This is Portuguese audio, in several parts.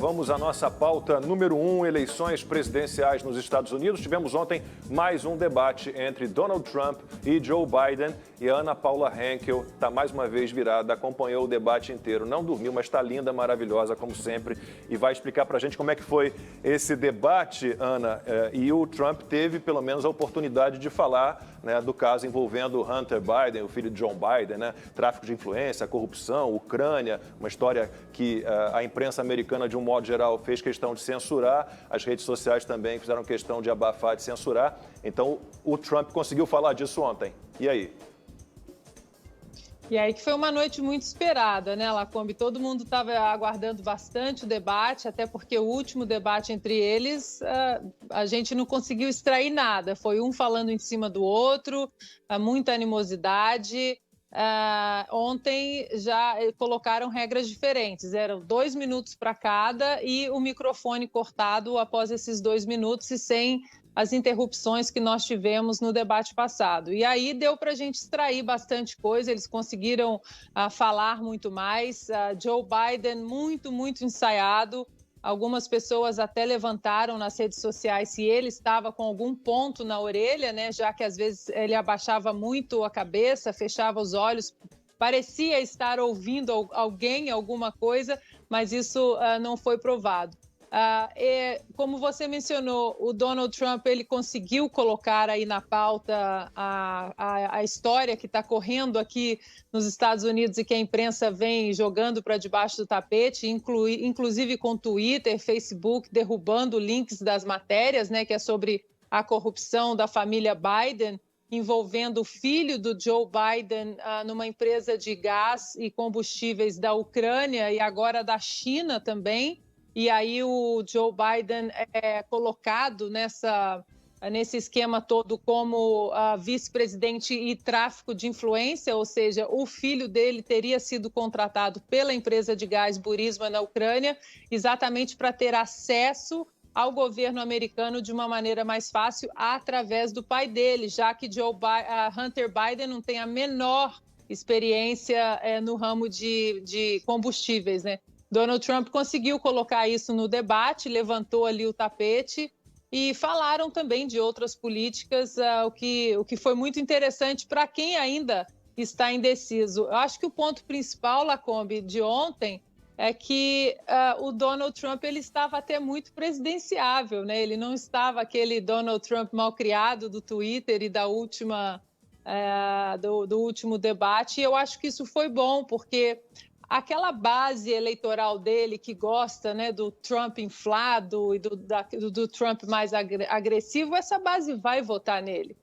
Vamos à nossa pauta número 1, eleições presidenciais nos Estados Unidos. Tivemos ontem mais um debate entre Donald Trump e Joe Biden. E a Ana Paula Henkel está mais uma vez virada, acompanhou o debate inteiro. Não dormiu, mas está linda, maravilhosa, como sempre. E vai explicar para a gente como é que foi esse debate, Ana. E o Trump teve, pelo menos, a oportunidade de falar, né, do caso envolvendo Hunter Biden, o filho de John Biden, né? Tráfico de influência, corrupção, Ucrânia, uma história que a imprensa americana, de um modo geral, fez questão de censurar. As redes sociais também fizeram questão de abafar, de censurar. Então, o Trump conseguiu falar disso ontem. E aí? E aí que foi uma noite muito esperada, né, Lacombe? Todo mundo estava aguardando bastante o debate, até porque o último debate entre eles, a gente não conseguiu extrair nada. Foi um falando em cima do outro, muita animosidade. Ontem já colocaram regras diferentes, eram 2 minutos para cada e o microfone cortado após esses 2 minutos e sem as interrupções que nós tivemos no debate passado. E aí deu para a gente extrair bastante coisa, eles conseguiram falar muito mais. Joe Biden muito ensaiado. Algumas pessoas até levantaram nas redes sociais se ele estava com algum ponto na orelha, né? Já que às vezes ele abaixava muito a cabeça, fechava os olhos, parecia estar ouvindo alguém, alguma coisa, mas isso não foi provado. Como você mencionou, o Donald Trump ele conseguiu colocar aí na pauta a história que está correndo aqui nos Estados Unidos e que a imprensa vem jogando para debaixo do tapete, inclusive com Twitter, Facebook, derrubando links das matérias, né, que é sobre a corrupção da família Biden, envolvendo o filho do Joe Biden numa empresa de gás e combustíveis da Ucrânia e agora da China também. E aí o Joe Biden é colocado nesse esquema todo como vice-presidente e tráfico de influência, ou seja, o filho dele teria sido contratado pela empresa de gás Burisma na Ucrânia, exatamente para ter acesso ao governo americano de uma maneira mais fácil através do pai dele, já que Hunter Biden não tem a menor experiência no ramo de combustíveis, né? Donald Trump conseguiu colocar isso no debate, levantou ali o tapete e falaram também de outras políticas, o que foi muito interessante para quem ainda está indeciso. Eu acho que o ponto principal, Lacombe, de ontem é que o Donald Trump ele estava até muito presidenciável, né? Ele não estava aquele Donald Trump malcriado do Twitter e do último debate. E eu acho que isso foi bom, porque aquela base eleitoral dele que gosta, né, do Trump inflado e do Trump mais agressivo, essa base vai votar nele.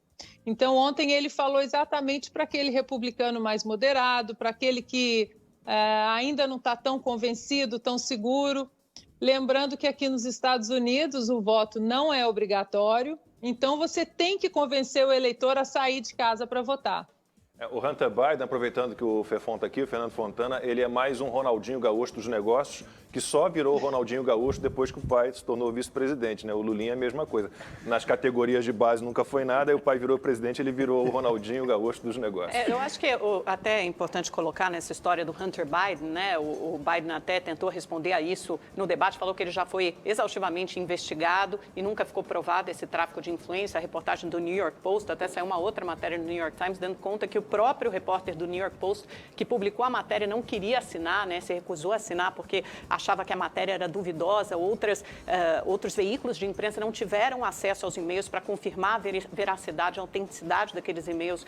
Então, ontem ele falou exatamente para aquele republicano mais moderado, para aquele que ainda não está tão convencido, tão seguro. Lembrando que aqui nos Estados Unidos o voto não é obrigatório, então você tem que convencer o eleitor a sair de casa para votar. O Hunter Biden, aproveitando que o Fefon está aqui, o Fernando Fontana, ele é mais um Ronaldinho Gaúcho dos negócios, que só virou Ronaldinho Gaúcho depois que o pai se tornou vice-presidente, né? O Lulinha é a mesma coisa. Nas categorias de base nunca foi nada, aí o pai virou presidente, ele virou o Ronaldinho Gaúcho dos negócios. Eu acho que até é importante colocar nessa história do Hunter Biden, né? O Biden até tentou responder a isso no debate, falou que ele já foi exaustivamente investigado e nunca ficou provado esse tráfico de influência. A reportagem do New York Post, até saiu uma outra matéria no New York Times, dando conta que o próprio repórter do New York Post, que publicou a matéria, não queria assinar, né? Se recusou a assinar porque achava que a matéria era duvidosa. Outros veículos de imprensa não tiveram acesso aos e-mails para confirmar a veracidade, a autenticidade daqueles e-mails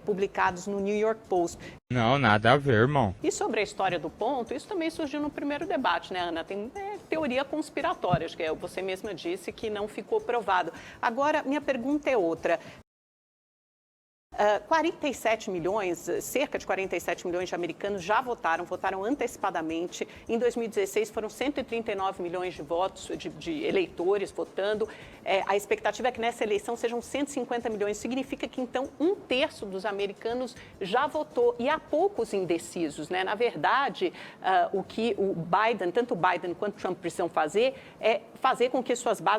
publicados no New York Post. Não, nada a ver, irmão. E sobre a história do ponto, isso também surgiu no primeiro debate, né, Ana? Tem teoria conspiratória, que você mesma disse que não ficou provado. Agora, minha pergunta é outra. 47 milhões, cerca de 47 milhões de americanos já votaram antecipadamente. Em 2016 foram 139 milhões de votos, de eleitores votando. A expectativa é que nessa eleição sejam 150 milhões. Significa que, então, 1/3 dos americanos já votou. E há poucos indecisos, né? Na verdade, o que tanto o Biden quanto o Trump precisam fazer é fazer com que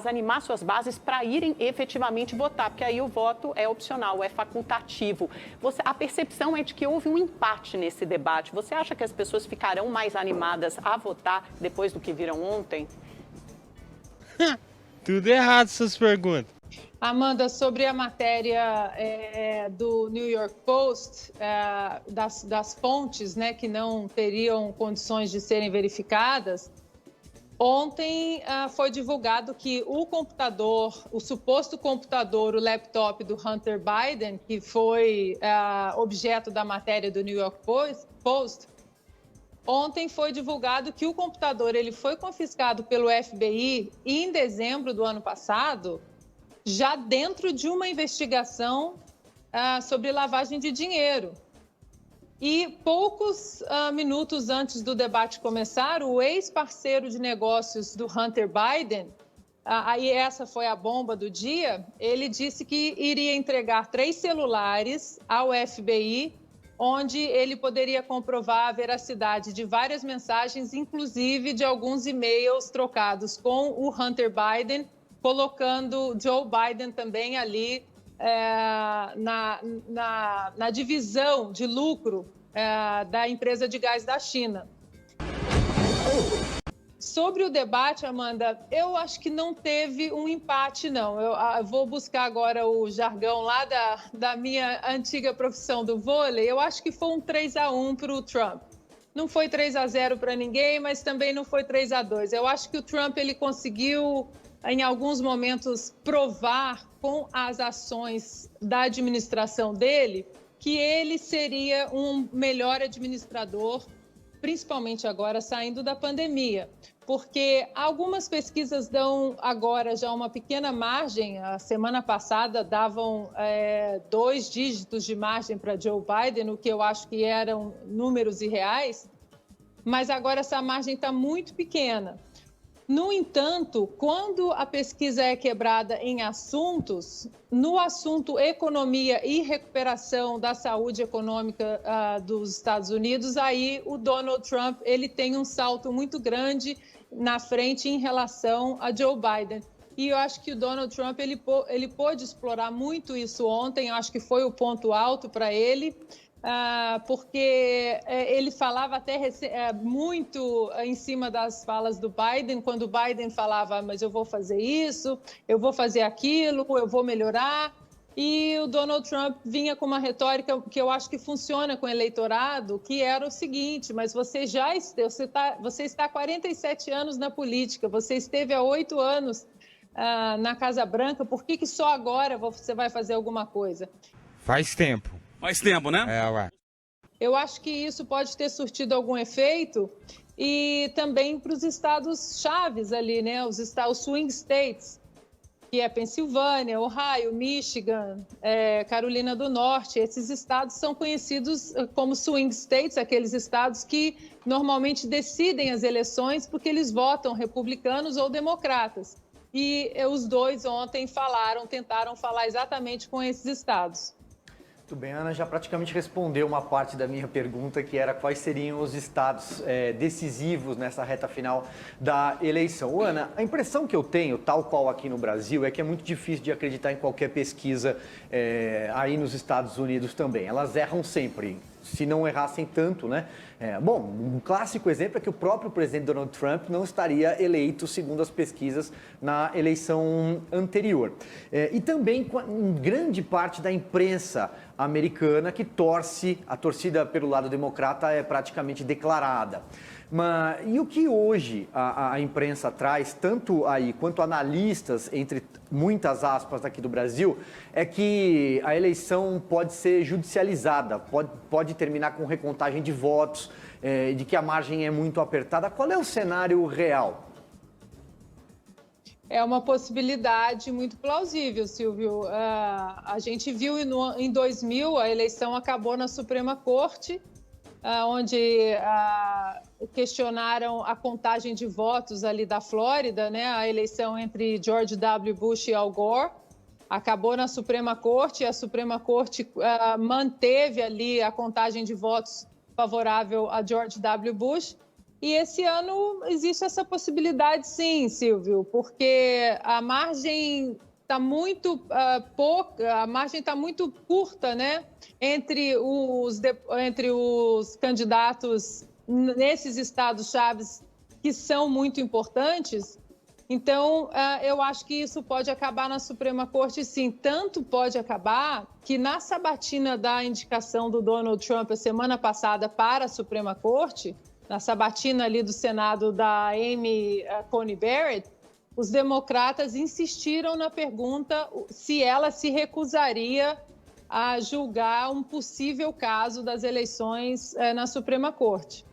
animar suas bases para irem efetivamente votar, porque aí o voto é opcional, é facultativo. negativo. A percepção é de que houve um empate nesse debate. Você acha que as pessoas ficarão mais animadas a votar depois do que viram ontem? Tudo errado essas perguntas. Amanda, sobre a matéria do New York Post, das fontes, né, que não teriam condições de serem verificadas, ontem foi divulgado que o computador, o suposto computador, o laptop do Hunter Biden, que foi objeto da matéria do New York Post, ontem foi divulgado que o computador ele foi confiscado pelo FBI em dezembro do ano passado, já dentro de uma investigação sobre lavagem de dinheiro. E poucos minutos antes do debate começar, o ex-parceiro de negócios do Hunter Biden, aí essa foi a bomba do dia, ele disse que iria entregar 3 celulares ao FBI, onde ele poderia comprovar a veracidade de várias mensagens, inclusive de alguns e-mails trocados com o Hunter Biden, colocando Joe Biden também ali na divisão de lucro da empresa de gás da China. Sobre o debate, Amanda, eu acho que não teve um empate, não. Eu vou buscar agora o jargão lá da minha antiga profissão do vôlei. Eu acho que foi um 3-1 para o Trump. Não foi 3-0 para ninguém, mas também não foi 3-2. Eu acho que o Trump ele conseguiu, em alguns momentos, provar com as ações da administração dele que ele seria um melhor administrador, principalmente agora saindo da pandemia. Porque algumas pesquisas dão agora já uma pequena margem. A semana passada davam 2 dígitos de margem para Joe Biden, o que eu acho que eram números irreais, mas agora essa margem está muito pequena. No entanto, quando a pesquisa é quebrada em assuntos, no assunto economia e recuperação da saúde econômica dos Estados Unidos, aí o Donald Trump ele tem um salto muito grande na frente em relação a Joe Biden. E eu acho que o Donald Trump ele pôde explorar muito isso ontem, eu acho que foi o ponto alto para ele. Porque ele falava até muito em cima das falas do Biden, quando o Biden falava, mas eu vou fazer isso, eu vou fazer aquilo, eu vou melhorar. E o Donald Trump vinha com uma retórica que eu acho que funciona com o eleitorado, que era o seguinte, mas você está há 47 anos na política, você esteve há 8 anos na Casa Branca, por que só agora você vai fazer alguma coisa? Faz tempo. Mais tempo, né? Ué. Eu acho que isso pode ter surtido algum efeito e também para os estados chaves ali, né? Os swing states, que é Pensilvânia, Ohio, Michigan, Carolina do Norte. Esses estados são conhecidos como swing states, aqueles estados que normalmente decidem as eleições porque eles votam republicanos ou democratas. E os dois ontem tentaram falar exatamente com esses estados. Muito bem, a Ana já praticamente respondeu uma parte da minha pergunta, que era quais seriam os estados decisivos nessa reta final da eleição. Ana, a impressão que eu tenho, tal qual aqui no Brasil, é que é muito difícil de acreditar em qualquer pesquisa aí nos Estados Unidos também. Elas erram sempre, se não errassem tanto, né? Bom, um clássico exemplo é que o próprio presidente Donald Trump não estaria eleito, segundo as pesquisas, na eleição anterior. E também em grande parte da imprensa americana que a torcida pelo lado democrata é praticamente declarada. E o que hoje a imprensa traz, tanto aí quanto analistas, entre muitas aspas aqui do Brasil, é que a eleição pode ser judicializada, pode terminar com recontagem de votos, de que a margem é muito apertada. Qual é o cenário real? É uma possibilidade muito plausível, Silvio. A gente viu em 2000, a eleição acabou na Suprema Corte, onde questionaram a contagem de votos ali da Flórida, né? A eleição entre George W. Bush e Al Gore. Acabou na Suprema Corte, e a Suprema Corte manteve ali a contagem de votos favorável a George W. Bush. E esse ano existe essa possibilidade sim, Silvio, porque a margem está muito pouca, a margem está muito curta, né, entre os candidatos nesses estados-chave que são muito importantes. Então, eu acho que isso pode acabar na Suprema Corte, sim. Tanto pode acabar que na sabatina da indicação do Donald Trump a semana passada para a Suprema Corte, na sabatina ali do Senado da Amy Coney Barrett, os democratas insistiram na pergunta se ela se recusaria a julgar um possível caso das eleições na Suprema Corte.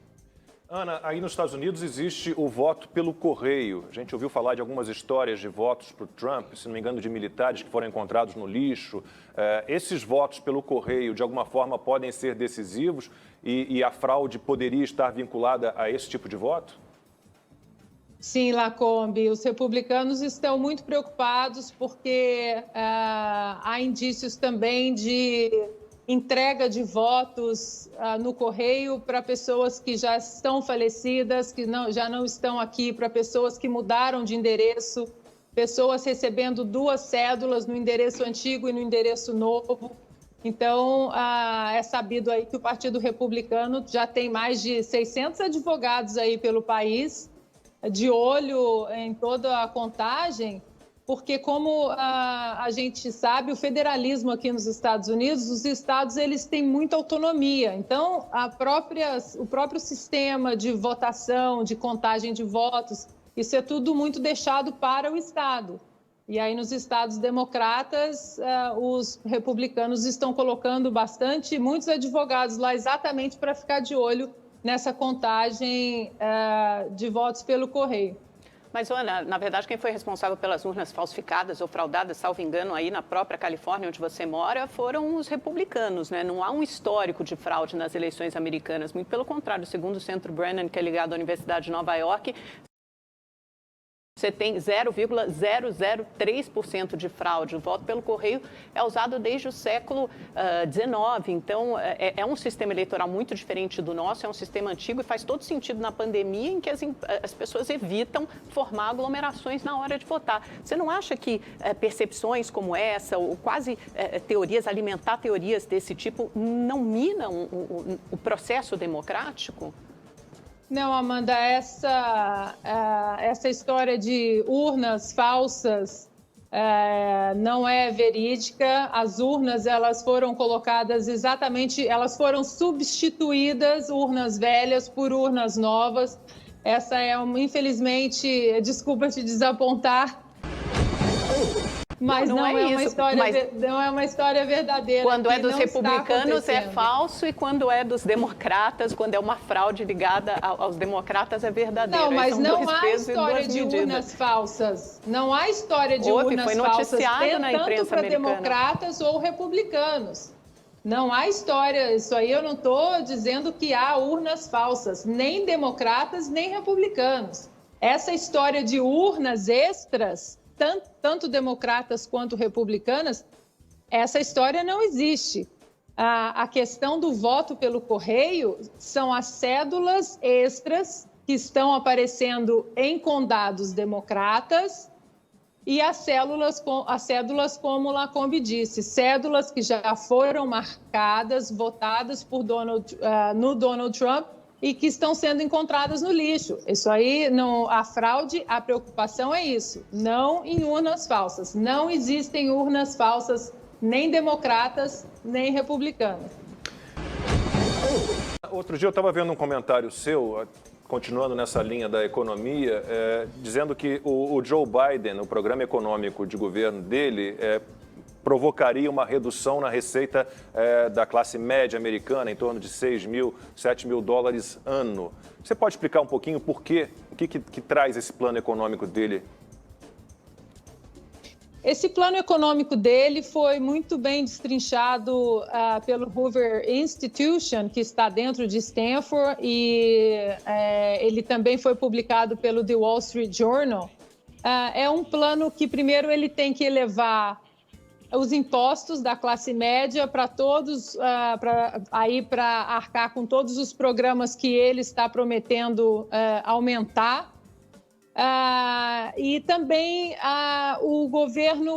Ana, aí nos Estados Unidos existe o voto pelo correio. A gente ouviu falar de algumas histórias de votos para o Trump, se não me engano, de militares que foram encontrados no lixo. Esses votos pelo correio, de alguma forma, podem ser decisivos e a fraude poderia estar vinculada a esse tipo de voto? Sim, Lacombe, os republicanos estão muito preocupados porque há indícios também de entrega de votos no correio para pessoas que já estão falecidas, que já não estão aqui, para pessoas que mudaram de endereço, pessoas recebendo 2 cédulas no endereço antigo e no endereço novo. Então, é sabido aí que o Partido Republicano já tem mais de 600 advogados aí pelo país, de olho em toda a contagem, porque como a gente sabe, o federalismo aqui nos Estados Unidos, os estados eles têm muita autonomia. Então, o próprio sistema de votação, de contagem de votos, isso é tudo muito deixado para o estado. E aí, nos estados democratas, os republicanos estão colocando muitos advogados lá exatamente para ficar de olho nessa contagem de votos pelo correio. Mas, Ana, na verdade, quem foi responsável pelas urnas falsificadas ou fraudadas, salvo engano, aí na própria Califórnia, onde você mora, foram os republicanos, né? Não há um histórico de fraude nas eleições americanas. Muito pelo contrário, segundo o Centro Brennan, que é ligado à Universidade de Nova York, você tem 0,003% de fraude. O voto pelo correio é usado desde o século XIX. Então, é um sistema eleitoral muito diferente do nosso, é um sistema antigo e faz todo sentido na pandemia em que as pessoas evitam formar aglomerações na hora de votar. Você não acha que percepções como essa, ou quase alimentar teorias desse tipo, não minam o processo democrático? Não, Amanda, essa história de urnas falsas não é verídica. As urnas, elas foram colocadas elas foram substituídas, urnas velhas, por urnas novas. Essa infelizmente, desculpa te desapontar, mas não é uma história verdadeira. Quando é dos republicanos é falso e quando é dos democratas, quando é uma fraude ligada aos democratas é verdadeiro. Não, mas não há história de urnas falsas. Não há história de urnas falsas, tanto para democratas ou republicanos. Não há história, isso aí eu não estou dizendo que há urnas falsas, nem democratas, nem republicanos. Essa história de urnas extras, tanto democratas quanto republicanas, essa história não existe. A questão do voto pelo correio são as cédulas extras que estão aparecendo em condados democratas e as cédulas, como o Lacombe disse, cédulas que já foram marcadas, votadas por no Donald Trump, e que estão sendo encontradas no lixo. Isso aí, a fraude, a preocupação é isso, não em urnas falsas. Não existem urnas falsas, nem democratas, nem republicanas. Outro dia eu estava vendo um comentário seu, continuando nessa linha da economia, dizendo que o Joe Biden, o programa econômico de governo dele, provocaria uma redução na receita da classe média americana, em torno de 6 mil, 7 mil dólares ano. Você pode explicar um pouquinho por quê? O que traz esse plano econômico dele? Esse plano econômico dele foi muito bem destrinchado pelo Hoover Institution, que está dentro de Stanford, e ele também foi publicado pelo The Wall Street Journal. É um plano que, primeiro, ele tem que elevar os impostos da classe média para todos, para arcar com todos os programas que ele está prometendo aumentar. E também o governo,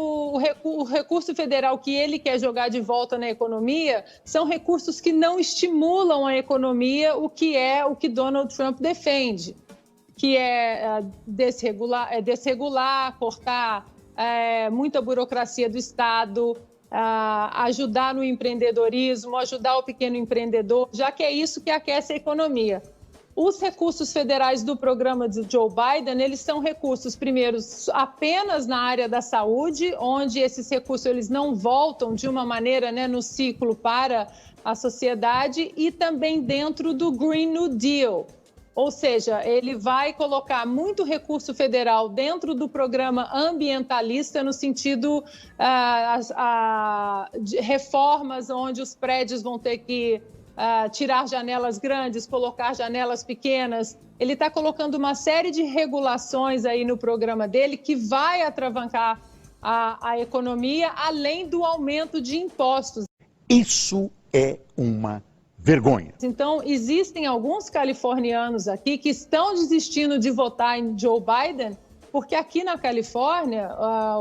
o recurso federal que ele quer jogar de volta na economia são recursos que não estimulam a economia, o que Donald Trump defende, que é desregular, cortar muita burocracia do Estado, ajudar no empreendedorismo, ajudar o pequeno empreendedor, já que é isso que aquece a economia. Os recursos federais do programa de Joe Biden, eles são recursos, primeiro, apenas na área da saúde, onde esses recursos eles não voltam de uma maneira, né, no ciclo para a sociedade, e também dentro do Green New Deal. Ou seja, ele vai colocar muito recurso federal dentro do programa ambientalista, no sentido de reformas onde os prédios vão ter que tirar janelas grandes, colocar janelas pequenas. Ele está colocando uma série de regulações aí no programa dele que vai atravancar a economia, além do aumento de impostos. Isso é uma vergonha. Então, existem alguns californianos aqui que estão desistindo de votar em Joe Biden, porque aqui na Califórnia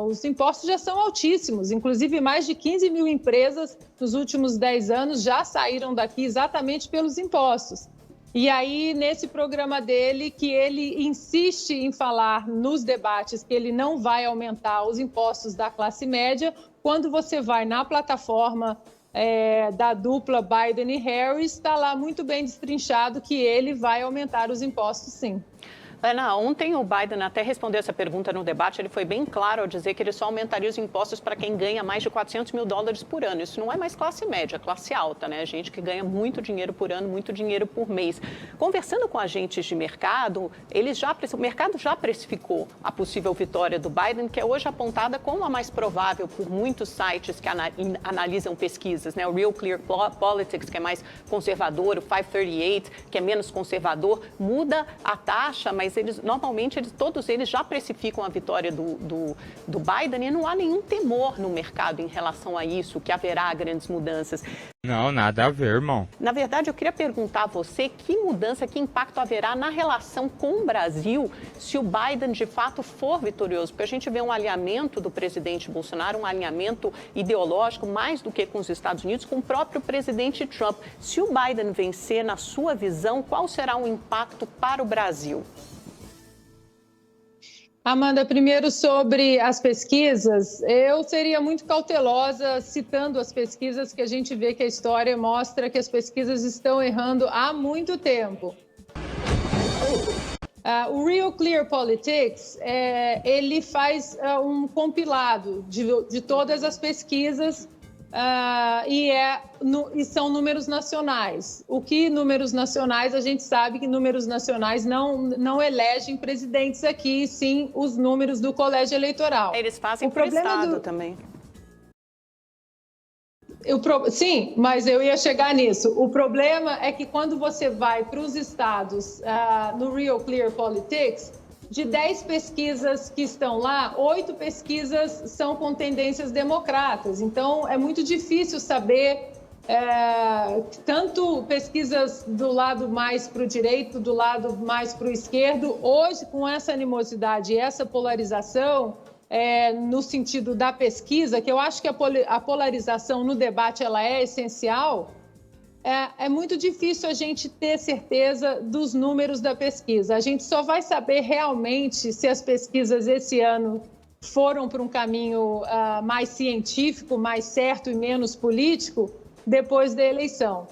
os impostos já são altíssimos. Inclusive, mais de 15 mil empresas nos últimos 10 anos já saíram daqui exatamente pelos impostos. E aí, nesse programa dele, que ele insiste em falar nos debates que ele não vai aumentar os impostos da classe média, quando você vai na plataforma da dupla Biden e Harris, está lá muito bem destrinchado que ele vai aumentar os impostos, sim. Ana, ontem o Biden até respondeu essa pergunta no debate. Ele foi bem claro ao dizer que ele só aumentaria os impostos para quem ganha mais de $400 mil por ano. Isso não é mais classe média, é classe alta, né? Gente que ganha muito dinheiro por ano, muito dinheiro por mês. Conversando com agentes de mercado, o mercado já precificou a possível vitória do Biden, que é hoje apontada como a mais provável por muitos sites que analisam pesquisas, né? O Real Clear Politics, que é mais conservador, o 538, que é menos conservador, muda a taxa, mas todos eles já precificam a vitória do Biden, e não há nenhum temor no mercado em relação a isso, que haverá grandes mudanças. Não, nada a ver, irmão. Na verdade, eu queria perguntar a você que mudança, que impacto haverá na relação com o Brasil se o Biden de fato for vitorioso, porque a gente vê um alinhamento do presidente Bolsonaro, um alinhamento ideológico mais do que com os Estados Unidos, com o próprio presidente Trump. Se o Biden vencer, na sua visão, qual será o impacto para o Brasil? Amanda, primeiro sobre as pesquisas, eu seria muito cautelosa citando as pesquisas, que a gente vê que a história mostra que as pesquisas estão errando há muito tempo. O Real Clear Politics, ele faz um compilado de todas as pesquisas e são números nacionais. O que números nacionais, a gente sabe que números nacionais não elegem presidentes aqui, sim os números do colégio eleitoral. Eles fazem por estado também. Sim, mas eu ia chegar nisso. O problema é que quando você vai para os estados no Real Clear Politics, de 10 pesquisas que estão lá, 8 pesquisas são com tendências democratas. Então, é muito difícil saber, tanto pesquisas do lado mais para o direito, do lado mais para o esquerdo. Hoje, com essa animosidade e essa polarização, no sentido da pesquisa, que eu acho que a polarização no debate ela é essencial, é muito difícil a gente ter certeza dos números da pesquisa. A gente só vai saber realmente se as pesquisas esse ano foram para um caminho mais científico, mais certo e menos político, depois da eleição.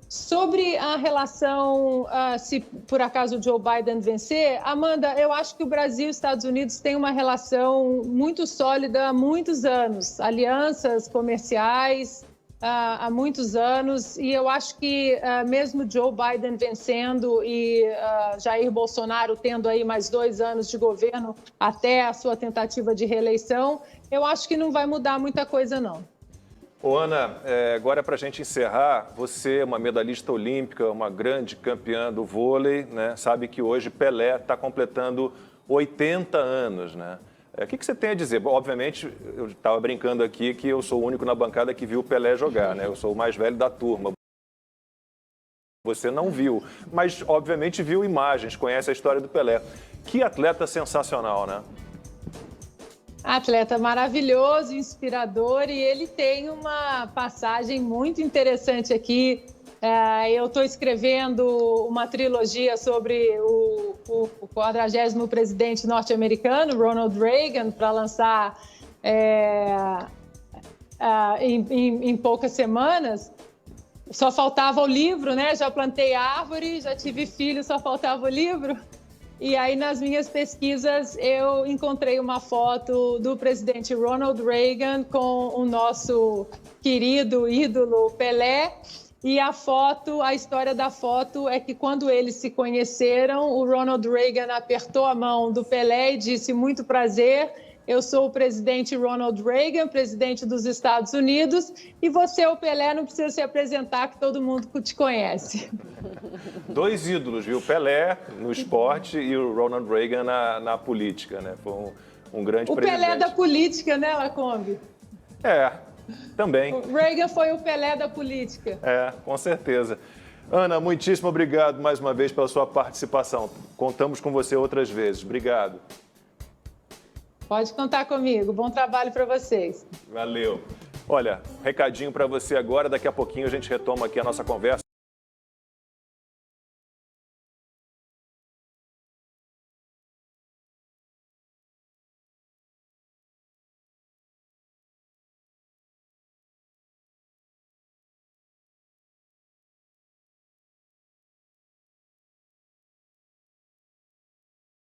Sobre a relação, se por acaso o Joe Biden vencer, Amanda, eu acho que o Brasil e os Estados Unidos têm uma relação muito sólida há muitos anos, alianças comerciais há muitos anos, e eu acho que mesmo Joe Biden vencendo e Jair Bolsonaro tendo aí mais 2 anos de governo até a sua tentativa de reeleição, eu acho que não vai mudar muita coisa, não. Ô, Ana, agora para a gente encerrar, você é uma medalhista olímpica, uma grande campeã do vôlei, né? Sabe que hoje Pelé está completando 80 anos, né? O que você tem a dizer? Bom, obviamente, eu estava brincando aqui que eu sou o único na bancada que viu o Pelé jogar, né? Eu sou o mais velho da turma. Você não viu, mas obviamente viu imagens, conhece a história do Pelé. Que atleta sensacional, né? Atleta maravilhoso, inspirador, e ele tem uma passagem muito interessante aqui. Eu estou escrevendo uma trilogia sobre o 40º presidente norte-americano, Ronald Reagan, para lançar em poucas semanas. Só faltava o livro, né? Já plantei árvore, já tive filho, só faltava o livro. E aí, nas minhas pesquisas, eu encontrei uma foto do presidente Ronald Reagan com o nosso querido ídolo Pelé. E a história da foto é que quando eles se conheceram, o Ronald Reagan apertou a mão do Pelé e disse: muito prazer, eu sou o presidente Ronald Reagan, presidente dos Estados Unidos, e você, o Pelé, não precisa se apresentar, que todo mundo te conhece. Dois ídolos, viu? Pelé no esporte e o Ronald Reagan na política, né? Foi um grande presidente. O Pelé da política, né, Lacombe? Também. O Reagan foi o Pelé da política. Com certeza. Ana, muitíssimo obrigado mais uma vez pela sua participação. Contamos com você outras vezes. Obrigado. Pode contar comigo. Bom trabalho para vocês. Valeu. Olha, recadinho para você agora. Daqui a pouquinho a gente retoma aqui a nossa conversa.